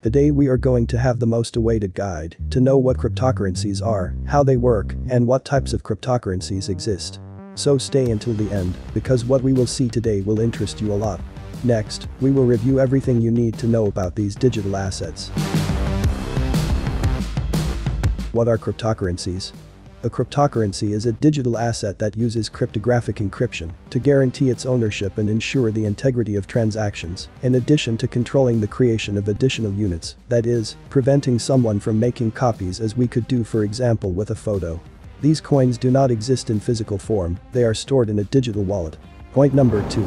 Today we are going to have the most awaited guide to know what cryptocurrencies are, how they work, and what types of cryptocurrencies exist. So stay until the end, because what we will see today will interest you a lot. Next, we will review everything you need to know about these digital assets. What are cryptocurrencies? A cryptocurrency is a digital asset that uses cryptographic encryption to guarantee its ownership and ensure the integrity of transactions, in addition to controlling the creation of additional units, that is, preventing someone from making copies as we could do, for example, with a photo. These coins do not exist in physical form, they are stored in a digital wallet. Point number 2.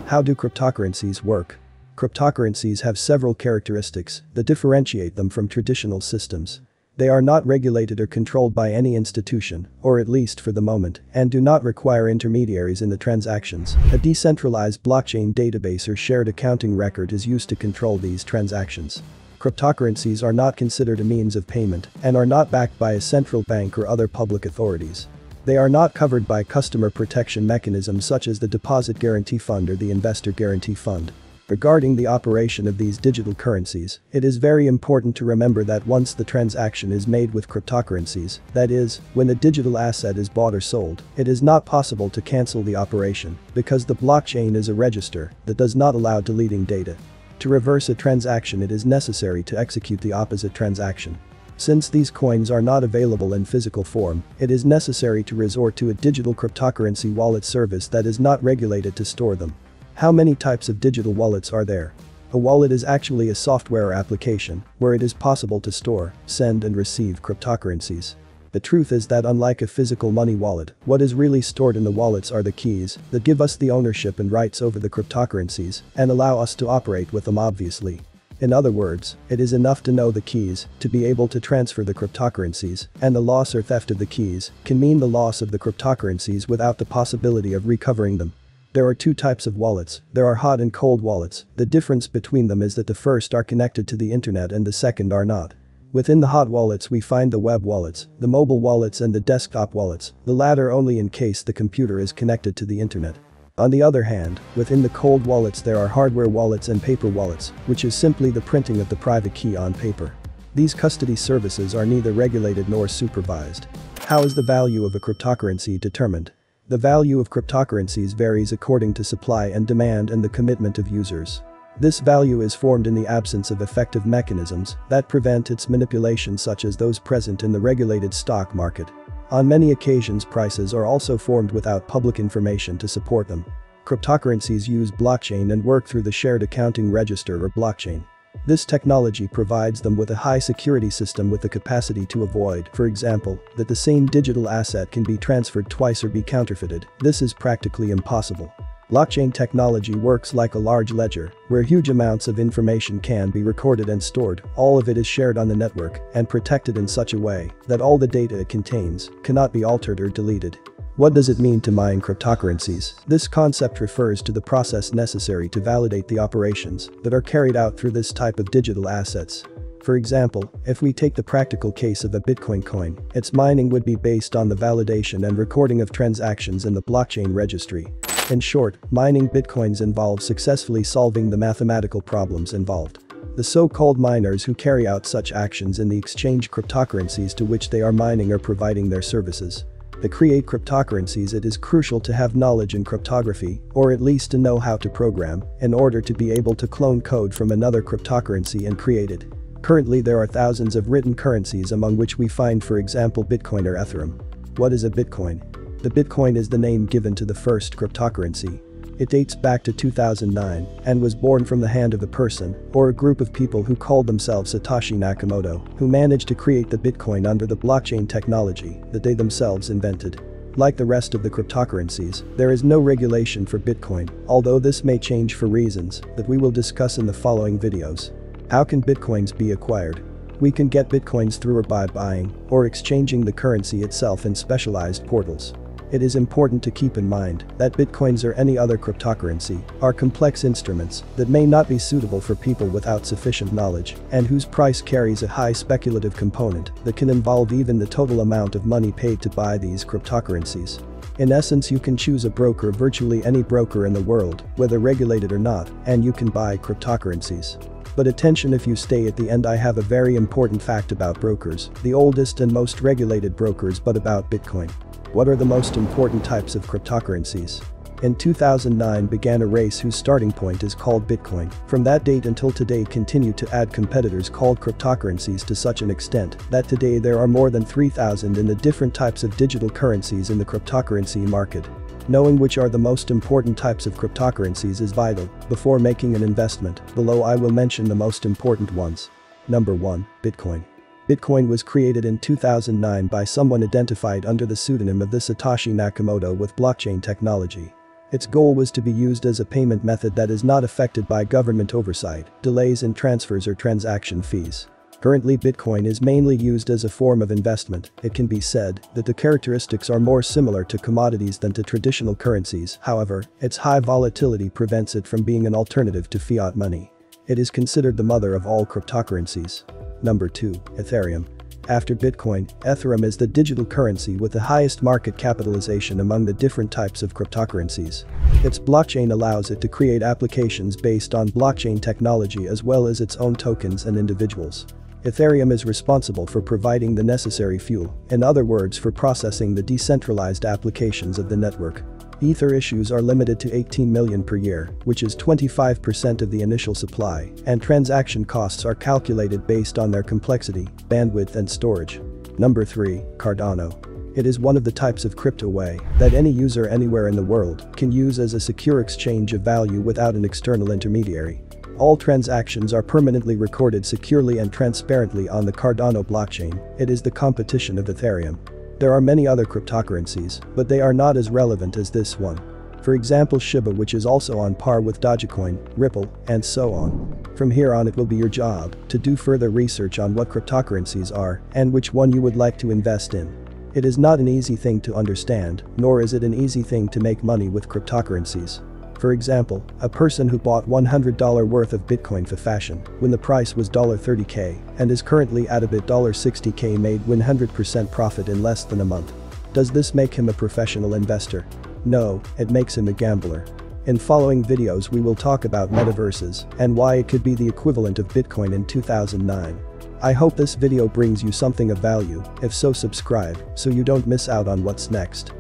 How do cryptocurrencies work? Cryptocurrencies have several characteristics that differentiate them from traditional systems. They are not regulated or controlled by any institution, or at least for the moment, and do not require intermediaries in the transactions. A decentralized blockchain database or shared accounting record is used to control these transactions. Cryptocurrencies are not considered a means of payment and are not backed by a central bank or other public authorities. They are not covered by customer protection mechanisms such as the Deposit Guarantee Fund or the Investor Guarantee Fund. Regarding the operation of these digital currencies, it is very important to remember that once the transaction is made with cryptocurrencies, that is, when the digital asset is bought or sold, it is not possible to cancel the operation because the blockchain is a register that does not allow deleting data. To reverse a transaction, it is necessary to execute the opposite transaction. Since these coins are not available in physical form, it is necessary to resort to a digital cryptocurrency wallet service that is not regulated to store them. How many types of digital wallets are there? A wallet is actually a software application where it is possible to store, send and receive cryptocurrencies. The truth is that unlike a physical money wallet, what is really stored in the wallets are the keys that give us the ownership and rights over the cryptocurrencies and allow us to operate with them obviously. In other words, it is enough to know the keys to be able to transfer the cryptocurrencies, and the loss or theft of the keys can mean the loss of the cryptocurrencies without the possibility of recovering them. There are two types of wallets. There are hot and cold wallets. The difference between them is that the first are connected to the internet and the second are not. Within the hot wallets we find the web wallets, the mobile wallets and the desktop wallets, the latter only in case the computer is connected to the internet. On the other hand, within the cold wallets there are hardware wallets and paper wallets, which is simply the printing of the private key on paper. These custody services are neither regulated nor supervised. How is the value of a cryptocurrency determined? The value of cryptocurrencies varies according to supply and demand and the commitment of users. This value is formed in the absence of effective mechanisms that prevent its manipulation, such as those present in the regulated stock market. On many occasions, prices are also formed without public information to support them. Cryptocurrencies use blockchain and work through the shared accounting register or blockchain. This technology provides them with a high security system with the capacity to avoid, for example, that the same digital asset can be transferred twice or be counterfeited. This is practically impossible. Blockchain technology works like a large ledger, where huge amounts of information can be recorded and stored. All of it is shared on the network and protected in such a way that all the data it contains cannot be altered or deleted. What does it mean to mine cryptocurrencies? This concept refers to the process necessary to validate the operations that are carried out through this type of digital assets. For example, if we take the practical case of a Bitcoin coin, its mining would be based on the validation and recording of transactions in the blockchain registry. In short, mining Bitcoins involves successfully solving the mathematical problems involved. The so-called miners who carry out such actions in the exchange cryptocurrencies to which they are mining are providing their services. To create cryptocurrencies, it is crucial to have knowledge in cryptography, or at least to know how to program, in order to be able to clone code from another cryptocurrency and create it. Currently there are thousands of written currencies, among which we find, for example, Bitcoin or Ethereum. What is a Bitcoin? The Bitcoin is the name given to the first cryptocurrency. It dates back to 2009 and was born from the hand of a person or a group of people who called themselves Satoshi Nakamoto, who managed to create the Bitcoin under the blockchain technology that they themselves invented. Like the rest of the cryptocurrencies, there is no regulation for Bitcoin, although this may change for reasons that we will discuss in the following videos. How can Bitcoins be acquired? We can get Bitcoins through or by buying or exchanging the currency itself in specialized portals. It is important to keep in mind that Bitcoins or any other cryptocurrency are complex instruments that may not be suitable for people without sufficient knowledge and whose price carries a high speculative component that can involve even the total amount of money paid to buy these cryptocurrencies. In essence, you can choose a broker, virtually any broker in the world, whether regulated or not, and you can buy cryptocurrencies. But attention, if you stay at the end, I have a very important fact about brokers, the oldest and most regulated brokers, but about Bitcoin. What are the most important types of cryptocurrencies? In 2009 began a race whose starting point is called Bitcoin. From that date until today continue to add competitors called cryptocurrencies to such an extent that today there are more than 3,000 in the different types of digital currencies in the cryptocurrency market. Knowing which are the most important types of cryptocurrencies is vital before making an investment. Below I will mention the most important ones. Number 1. Bitcoin. Bitcoin was created in 2009 by someone identified under the pseudonym of the Satoshi Nakamoto with blockchain technology. Its goal was to be used as a payment method that is not affected by government oversight, delays in transfers or transaction fees. Currently, Bitcoin is mainly used as a form of investment. It can be said that the characteristics are more similar to commodities than to traditional currencies. However, its high volatility prevents it from being an alternative to fiat money. It is considered the mother of all cryptocurrencies. Number 2. Ethereum. After Bitcoin, Ethereum is the digital currency with the highest market capitalization among the different types of cryptocurrencies. Its blockchain allows it to create applications based on blockchain technology as well as its own tokens and individuals. Ethereum is responsible for providing the necessary fuel, in other words, for processing the decentralized applications of the network. Ether issues are limited to 18 million per year, which is 25% of the initial supply, and transaction costs are calculated based on their complexity, bandwidth and storage. Number 3. Cardano. It is one of the types of crypto way that any user anywhere in the world can use as a secure exchange of value without an external intermediary. All transactions are permanently recorded securely and transparently on the Cardano blockchain. It is the competition of Ethereum. There are many other cryptocurrencies, but they are not as relevant as this one. For example, Shiba, which is also on par with Dogecoin, Ripple, and so on. From here on, it will be your job to do further research on what cryptocurrencies are and which one you would like to invest in. It is not an easy thing to understand, nor is it an easy thing to make money with cryptocurrencies. For example, a person who bought $100 worth of Bitcoin for fashion when the price was $30K and is currently at about $60K made 100% profit in less than a month. Does this make him a professional investor? No, it makes him a gambler. In following videos we will talk about metaverses and why it could be the equivalent of Bitcoin in 2009. I hope this video brings you something of value. If so, subscribe so you don't miss out on what's next.